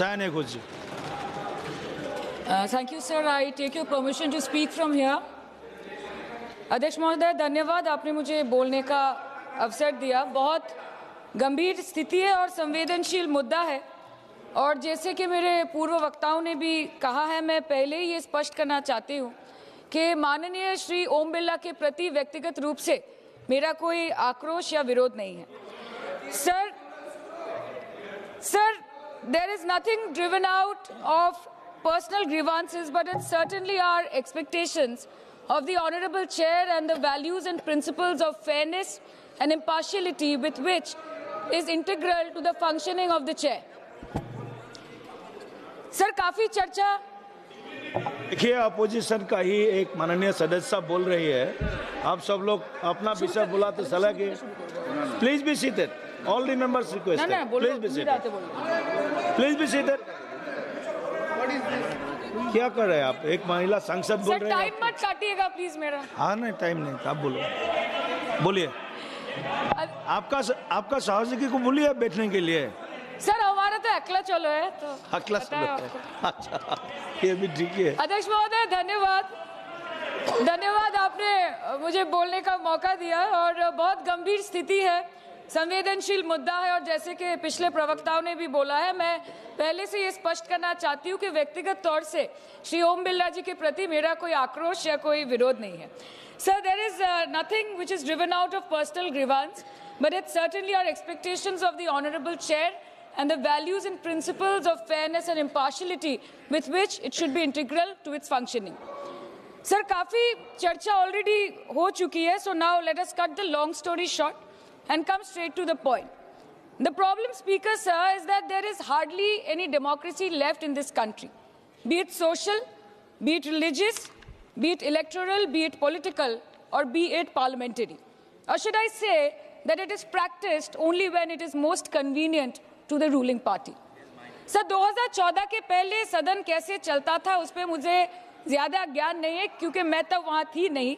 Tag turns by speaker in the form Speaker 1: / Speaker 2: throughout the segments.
Speaker 1: Sayane Ghoshi.
Speaker 2: Thank you, sir. I take your permission to speak from here. अध्यक्ष महोदय, धन्यवाद, आपने मुझे बोलने का अवसर दिया। बहुत गंभीर स्थिति है और संवेदनशील मुद्दा है, और जैसे कि मेरे पूर्व वक्ताओं ने भी कहा है, मैं पहले ही ये स्पष्ट करना चाहती हूँ कि माननीय श्री ओम बिरला के प्रति व्यक्तिगत रूप से मेरा कोई आक्रोश या विरोध नहीं है। Sir, there is nothing driven out of personal grievances, but it's certainly our expectations of the Honorable Chair and the values and principles of fairness and impartiality with which is integral to the functioning of the Chair. Sir, काफी चर्चा।
Speaker 1: देखिए, opposition का ही एक माननीय सदस्य बोल रही है, आप सब लोग अपना विषय बुलाते सलाह के। Please be seated, all the members request, please be seated, please be seated. क्या कर रहे हैं आप? एक महिला सांसद बोल रहे हैं।
Speaker 2: टाइम मत काटिएगा प्लीज मेरा।
Speaker 1: हाँ, नहीं टाइम नहीं, आप बोलो, बोलिए। आपका सहयोगी को बोलिए बैठने के लिए।
Speaker 2: सर, हमारा तो अकेला चलो है, तो
Speaker 1: अकेला चलो है। अच्छा, ये भी ठीक है।
Speaker 2: अध्यक्ष महोदय, धन्यवाद, आपने मुझे बोलने का मौका दिया। और बहुत गंभीर स्थिति है, संवेदनशील मुद्दा है, और जैसे कि पिछले प्रवक्ताओं ने भी बोला है, मैं पहले से ये स्पष्ट करना चाहती हूँ कि व्यक्तिगत तौर से श्री ओम बिरला जी के प्रति मेरा कोई आक्रोश या कोई विरोध नहीं है। Sir, there is nothing which is driven out of personal grievance, but it's certainly our expectations of the honourable chair and the values and principles of fairness and impartiality with which it should be integral to its functioning. Sir, काफी चर्चा already हो चुकी है, so now let us cut the long story short and come straight to the point. The problem, Speaker, sir, is that there is hardly any democracy left in this country, be it social, be it religious, be it electoral, be it political, or be it parliamentary. Or should I say that it is practiced only when it is most convenient to the ruling party. Sir, 2014 के पहले सदन कैसे चलता था उस पर मुझे ज्यादा ज्ञान नहीं है, क्योंकि मैं तब वहां थी नहीं।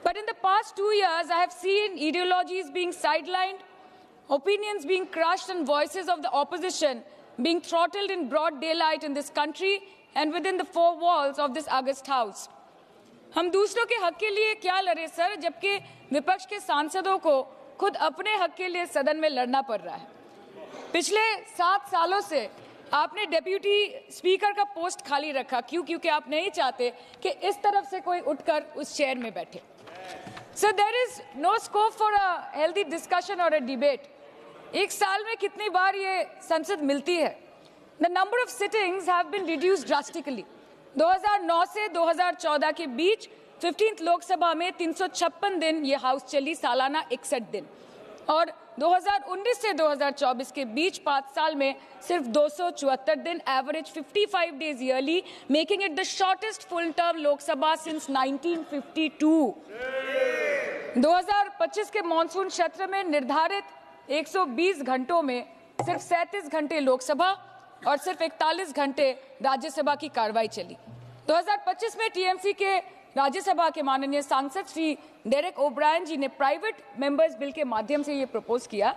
Speaker 2: But in the past 2 years, I have seen ideologies being sidelined, opinions being crushed, and voices of the opposition being throttled in broad daylight in this country and within the four walls of this august house. हम दूसरों के हक के लिए क्या लड़े sir, जबकि विपक्ष के सांसदों को खुद अपने हक के लिए सदन में लड़ना पड़ रहा है। पिछले 7 सालों से आपने डेप्यूटी स्पीकर का पोस्ट खाली रखा। क्यों? क्योंकि आप नहीं चाहते कि इस तरफ से कोई उठकर उस चेयर में बैठे। Sir, there is no scope for a healthy discussion और अ डिबेट। एक साल में कितनी बार ये संसद मिलती है? The number of sittings have been reduced drastically. 2009 से 2014 के बीच 15th लोकसभा में 356 दिन ये हाउस चली, सालाना 61 दिन, और 2019 से 2024 के बीच 5 साल में सिर्फ 274 दिन, average 55 days yearly, making it the shortest full term Lok Sabha since 1952। 2025 के मॉनसून सत्र में निर्धारित 120 घंटों में सिर्फ 37 घंटे लोकसभा और सिर्फ 41 घंटे राज्यसभा की कार्रवाई चली। 2025 में टीएमसी के राज्यसभा के माननीय सांसद श्री डेरेक ओब्रायन जी ने प्राइवेट मेंबर्स बिल के माध्यम से ये प्रपोज किया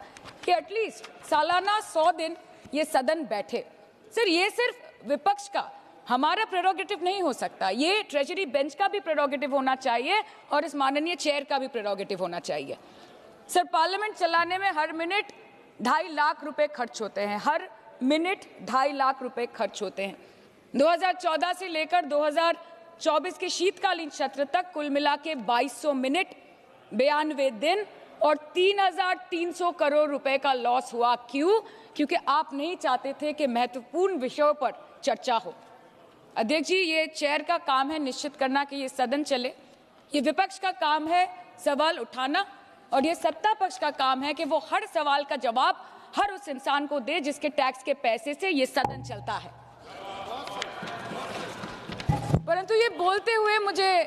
Speaker 2: कि एटलीस्ट सालाना 100 दिन ये सदन बैठे। सर, ये सिर्फ विपक्ष का, हमारा प्रेरोगेटिव नहीं हो सकता, ये ट्रेजरी बेंच का भी प्रेरोगेटिव होना चाहिए और इस माननीय चेयर का भी प्रेरोगेटिव होना चाहिए। सर, पार्लियामेंट चलाने में हर मिनट 2.5 लाख रुपए खर्च होते हैं, हर मिनट 2.5 लाख रुपए खर्च होते हैं। 2014 से लेकर 2024 के शीतकालीन सत्र तक कुल मिला के 2200 मिनट, 92 दिन और 3,300 करोड़ रुपए का लॉस हुआ। क्यों? क्योंकि आप नहीं चाहते थे कि महत्वपूर्ण विषयों पर चर्चा हो। अध्यक्ष जी, ये चेयर का काम है निश्चित करना कि ये सदन चले, ये विपक्ष का काम है सवाल उठाना, और ये सत्ता पक्ष का काम है कि वो हर सवाल का जवाब हर उस इंसान को दे जिसके टैक्स के पैसे से ये सदन चलता है। परंतु ये बोलते हुए मुझे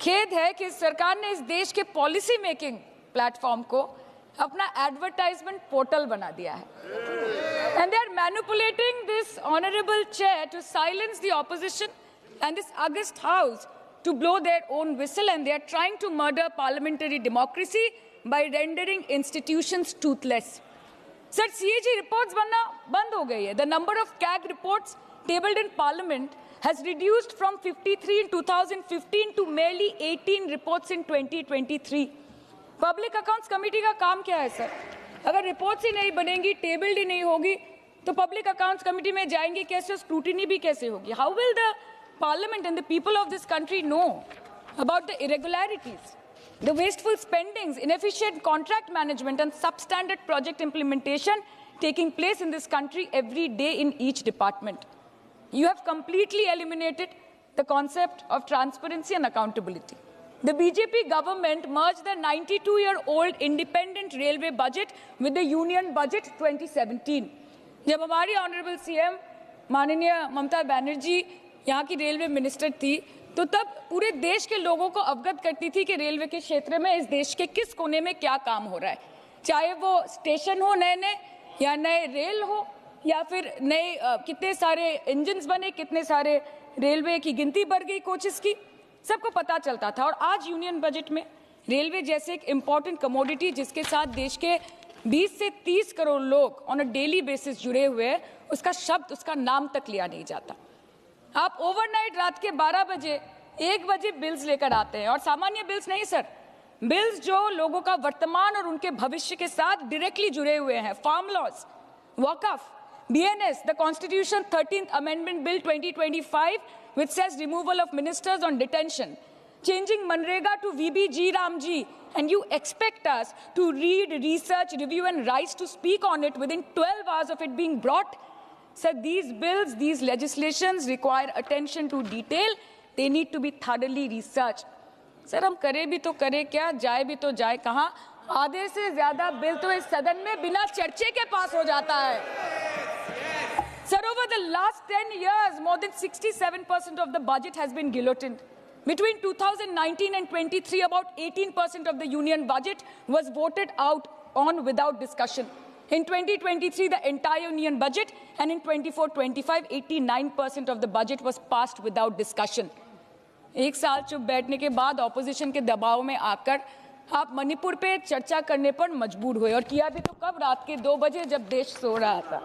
Speaker 2: खेद है कि सरकार ने इस देश के पॉलिसी मेकिंग प्लेटफॉर्म को अपना एडवर्टाइजमेंट पोर्टल बना दिया है, and they are manipulating this honourable chair to silence the opposition and this august house to blow their own whistle, and they are trying to murder parliamentary democracy by rendering institutions toothless. Sir CAG reports बनना बंद हो गई है। The number of CAG reports tabled in parliament has reduced from 53 in 2015 to merely 18 reports in 2023. Public accounts committee का काम क्या है sir? अगर रिपोर्ट्स ही नहीं बनेंगी, टेबल्ड ही नहीं होगी, तो पब्लिक अकाउंट्स कमेटी में जाएंगे कैसे, स्क्रूटिनी भी कैसे होगी? How will the parliament and the people of this country know about the irregularities, the wasteful spendings, inefficient contract management and substandard project implementation taking place in this country every day in each department? You have completely eliminated the concept of transparency and accountability. The BJP government merged the 92-year-old independent railway budget with the union budget 2017. जब हमारी honourable CM माननीय ममता बनर्जी यहाँ की railway minister थी, तो तब पूरे देश के लोगों को अवगत करती थी कि रेलवे के क्षेत्र में इस देश के किस कोने में क्या काम हो रहा है, चाहे वो स्टेशन हो नए नए या नए रेल हो या फिर नए कितने सारे इंजन्स बने, कितने सारे रेलवे की गिनती बढ़ गई कोचेस की, सबको पता चलता था। और आज यूनियन बजट में रेलवे जैसे एक इम्पॉर्टेंट कमोडिटी जिसके साथ देश के 20 से 30 करोड़ लोग ऑन अ डेली बेसिस जुड़े हुए हैं, उसका शब्द, उसका नाम तक लिया नहीं जाता। आप ओवरनाइट रात के 12 बजे 1 बजे बिल्स लेकर आते हैं, और सामान्य बिल्स नहीं सर, बिल्स जो लोगों का वर्तमान और उनके भविष्य के साथ डायरेक्टली जुड़े हुए हैं। Farm laws, Waqf, BNS, the Constitution 13th Amendment Bill 2025, which says removal of ministers on detention, changing Manrega to VBG Ramji, and you expect us to read, research, review and rise to speak on it within 12 hours of it being brought? Sir, these bills, these legislations require attention to detail. They need to be thoroughly researched. Sir, हम करें भी तो करें क्या, जाए भी तो जाए कहाँ? आधे से ज्यादा बिल तो इस सदन में बिना चर्चे के पास हो जाता है। Sir, over the last 10 years, more than 67% of the budget has been guillotined. Between 2019 and 23, about 18% of the union budget was voted out on without discussion. In 2023, the entire union budget, and in 24-25, 89% of the budget was passed without discussion. एक साल चुप बैठने के बाद opposition के दबाव में आकर आप मणिपुर पे चर्चा करने पर मजबूर हुए, और किया भी तो कब, रात के 2 बजे जब देश सो रहा था।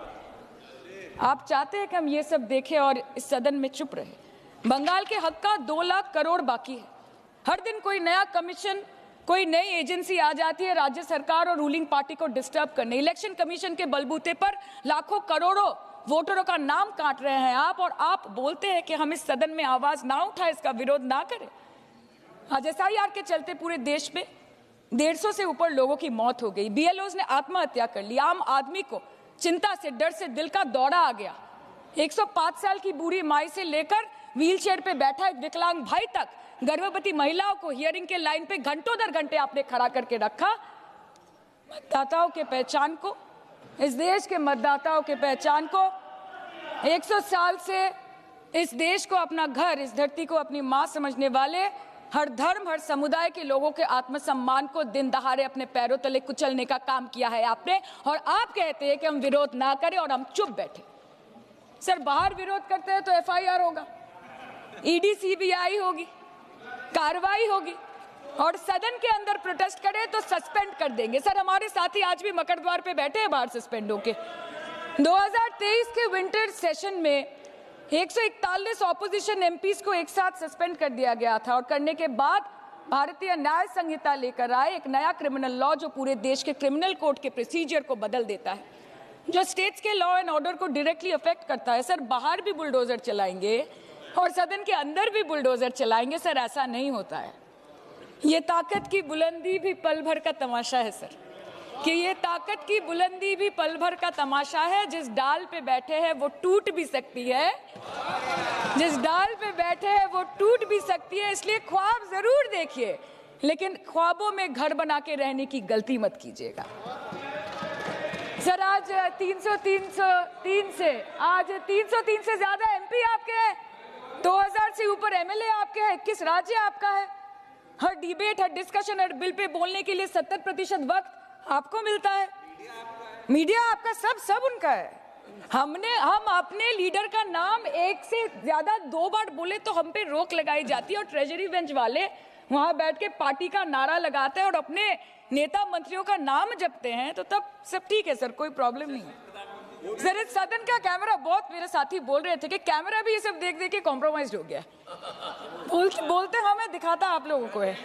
Speaker 2: आप चाहते हैं कि हम ये सब देखें और इस सदन में चुप रहे। बंगाल के हक का 2 लाख करोड़ बाकी है। हर दिन कोई नया कमीशन, कोई नई एजेंसी आ जाती है राज्य सरकार और रूलिंग पार्टी को डिस्टर्ब करने। इलेक्शन कमीशन के बलबूते पर लाखों करोड़ों वोटरों का नाम काट रहे हैं आप, और आप बोलते हैं कि हम इस सदन में आवाज ना उठाए, इसका विरोध ना करें। आज SIR के चलते पूरे देश में 150 से ऊपर लोगों की मौत हो गई। BLOs ने आत्महत्या कर ली। आम आदमी को चिंता से, डर से दिल का दौरा आ गया। 105 साल की बूढ़ी माई से लेकर व्हीलचेयर पे बैठा एक विकलांग भाई तक, गर्भवती महिलाओं को हियरिंग के लाइन पे घंटों दर घंटे आपने खड़ा करके रखा। मतदाताओं के पहचान को, इस देश के मतदाताओं के पहचान को, 100 साल से इस देश को अपना घर, इस धरती को अपनी माँ समझने वाले हर धर्म, हर समुदाय के लोगों के आत्मसम्मान को दिन दहाड़े अपने पैरों तले कुचलने का काम किया है आपने, और आप कहते हैं कि हम विरोध ना करें और हम चुप बैठे। सर, बाहर विरोध करते हैं तो FIR होगा, ED CBI होगी, कार्रवाई होगी, और सदन के अंदर प्रोटेस्ट करें तो सस्पेंड कर देंगे। सर, हमारे साथी आज भी मकरद्वार पे बैठे हैं बाहर सस्पेंड होके। 2023 के विंटर सेशन में 141 ऑपोजिशन MPs को एक साथ सस्पेंड कर दिया गया था, और करने के बाद भारतीय न्याय संहिता लेकर आए एक नया क्रिमिनल लॉ जो पूरे देश के क्रिमिनल कोड के प्रोसीजर को बदल देता है, जो स्टेट्स के लॉ एंड ऑर्डर को डायरेक्टली अफेक्ट करता है। सर, बाहर भी बुलडोजर चलाएंगे और सदन के अंदर भी बुलडोजर चलाएंगे। सर, ऐसा नहीं होता है। ये ताकत की बुलंदी भी पल भर का तमाशा है सर, कि ये ताकत की बुलंदी भी पल भर का तमाशा है। जिस डाल पे बैठे हैं वो टूट भी सकती है, जिस डाल पे बैठे हैं वो टूट भी सकती है। इसलिए ख्वाब जरूर देखिए, लेकिन ख्वाबों में घर बना के रहने की गलती मत कीजिएगा। सर, आज 303 से ज्यादा MP आपके हैं, 2000 से ऊपर MLA आपके हैं, 21 राज्य आपका है। हर डिबेट, हर डिस्कशन, हर बिल पे बोलने के लिए 70% वक्त आपको मिलता है। मीडिया आपका, सब उनका है। हम अपने लीडर का नाम 1 से ज्यादा 2 बार बोले तो हम पे रोक लगाई जाती है, और ट्रेजरी बेंच वाले वहां बैठ के पार्टी का नारा लगाते हैं और अपने नेता मंत्रियों का नाम जपते हैं तो तब सब ठीक है सर, कोई प्रॉब्लम नहीं है सर। इस सदन का कैमरा, बहुत मेरे साथी बोल रहे थे कि कैमरा भी ये सब देख देख के कॉम्प्रोमाइज हो गया। बोलते हमें दिखाता आप लोगों को है।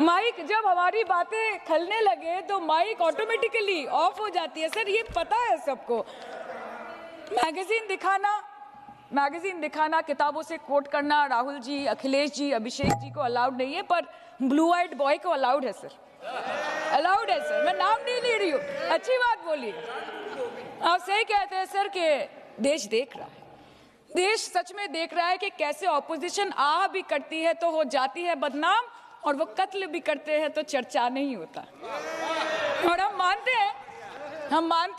Speaker 2: माइक जब हमारी बातें खलने लगे तो माइक ऑटोमेटिकली ऑफ हो जाती है सर, ये पता है सबको। मैगजीन दिखाना, किताबों से कोट करना राहुल जी, अखिलेश जी, अभिषेक जी को अलाउड नहीं है, पर ब्लू आइड बॉय को अलाउड है सर, अलाउड है सर। मैं नाम नहीं ले रही हूँ, अच्छी बात बोलिए। आप सही कहते हैं सर कि देश देख रहा है, देश सच में देख रहा है कि कैसे ऑपोजिशन आ भी करती है तो हो जाती है बदनाम, और वो कत्ल भी करते हैं तो चर्चा नहीं होता। और हम मानते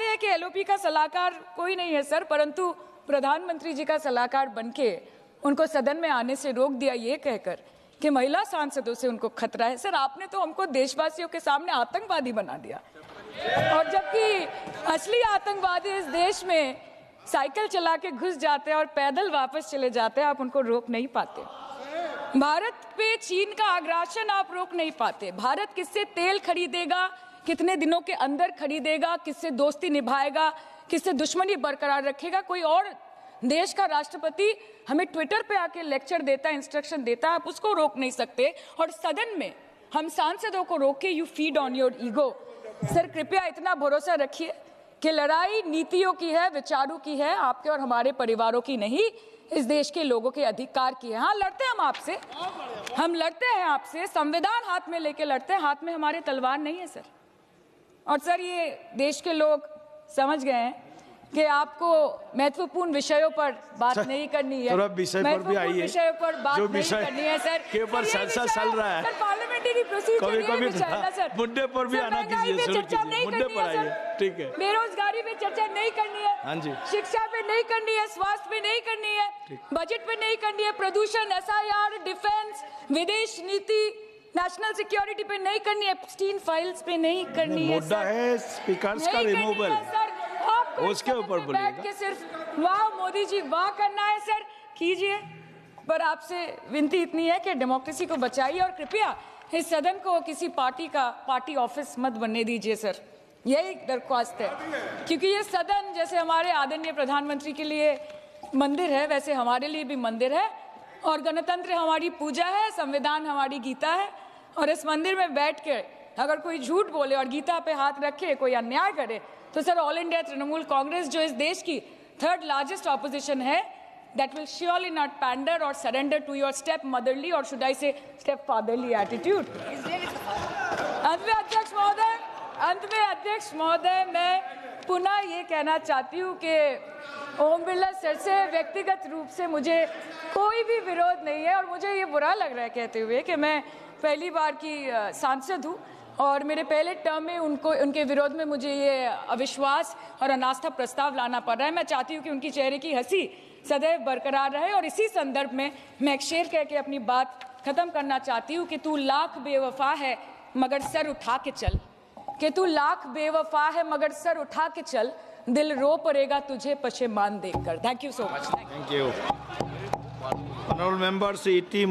Speaker 2: हैं कि एलओपी का सलाहकार कोई नहीं है सर, परंतु प्रधानमंत्री जी का सलाहकार बनके उनको सदन में आने से रोक दिया ये कहकर कि महिला सांसदों से उनको खतरा है। सर आपने तो हमको देशवासियों के सामने आतंकवादी बना दिया, और जबकि असली आतंकवादी इस देश में साइकिल चला के घुस जाते हैं और पैदल वापस चले जाते हैं, आप उनको रोक नहीं पाते। भारत पे चीन का आग्रासन आप रोक नहीं पाते। भारत किससे तेल खरीदेगा, कितने दिनों के अंदर खरीदेगा, किससे दोस्ती निभाएगा, किससे दुश्मनी बरकरार रखेगा, कोई और देश का राष्ट्रपति हमें ट्विटर पे आके लेक्चर देता है, इंस्ट्रक्शन देता है, आप उसको रोक नहीं सकते। और सदन में हम सांसदों को रोके, you feed on your ego. Sir कृपया इतना भरोसा रखिए कि लड़ाई नीतियों की है, विचारों की है, आपके और हमारे परिवारों की नहीं, इस देश के लोगों के अधिकार की है। हाँ लड़ते हैं हम आपसे, हम लड़ते हैं आपसे, संविधान हाथ में लेके लड़ते हैं, हाथ में हमारे तलवार नहीं है सर। और सर ये देश के लोग समझ गए हैं कि आपको महत्वपूर्ण विषयों पर बात नहीं करनी है,
Speaker 1: विषय पर भी आइए,
Speaker 2: विषयों पर बात नहीं करनी है सर,
Speaker 1: के ऊपर चर्चा चल रहा है,
Speaker 2: पार्लियामेंटरी प्रोसीजर
Speaker 1: कभी सर, मुद्दे पर भी आना कीजिए,
Speaker 2: चर्चा नहीं
Speaker 1: मुद्दे
Speaker 2: करनी
Speaker 1: पर
Speaker 2: है
Speaker 1: आइए,
Speaker 2: सर,
Speaker 1: ठीक है।
Speaker 2: बेरोजगारी पे चर्चा नहीं करनी है,
Speaker 1: हाँ जी,
Speaker 2: शिक्षा पे नहीं करनी है, स्वास्थ्य पे नहीं करनी है, बजट पे नहीं करनी है, प्रदूषण, एसआईआर, डिफेंस, विदेश नीति, नेशनल सिक्योरिटी पे नहीं करनी है, एप्स्टीन फाइल्स पे नहीं करनी है।
Speaker 1: मुद्दा है स्पीकर्स का रिमूवल, उसके ऊपर बोलिएगा।
Speaker 2: के सिर्फ वाह मोदी जी वाह करना है सर, कीजिए, पर आपसे विनती इतनी है कि डेमोक्रेसी को बचाइए और कृपया इस सदन को किसी पार्टी ऑफिस मत बनने दीजिए सर, यही दरख्वास्त है। क्योंकि ये सदन जैसे हमारे आदरणीय प्रधानमंत्री के लिए मंदिर है, वैसे हमारे लिए भी मंदिर है, और गणतंत्र हमारी पूजा है, संविधान हमारी गीता है। और इस मंदिर में बैठ के अगर कोई झूठ बोले और गीता पे हाथ रखे, कोई अन्याय करे, तो sir all India Trinamool Congress जो इस देश की 3rd लार्जेस्ट ऑपोजिशन है, that will surely not pander or surrender to your step motherly or should I say step fatherly attitude। अंत में अध्यक्ष महोदय मैं पुनः ये कहना चाहती हूँ कि ओम बिरला सर से व्यक्तिगत रूप से मुझे कोई भी विरोध नहीं है, और मुझे ये बुरा लग रहा है कहते हुए कि मैं पहली बार की सांसद हूँ और मेरे पहले टर्म में उनके विरोध में मुझे ये अविश्वास और अनास्था प्रस्ताव लाना पड़ रहा है। मैं चाहती हूँ कि उनकी चेहरे की हंसी सदैव बरकरार रहे, और इसी संदर्भ में मैं एक शेर कह के अपनी बात खत्म करना चाहती हूँ कि तू लाख बेवफा है मगर सर उठा के चल, कि तू लाख बेवफा है मगर सर उठा के चल, दिल रो पड़ेगा तुझे पशेमान देखकर। Thank you so much.
Speaker 1: Thank you. Honourable members, ET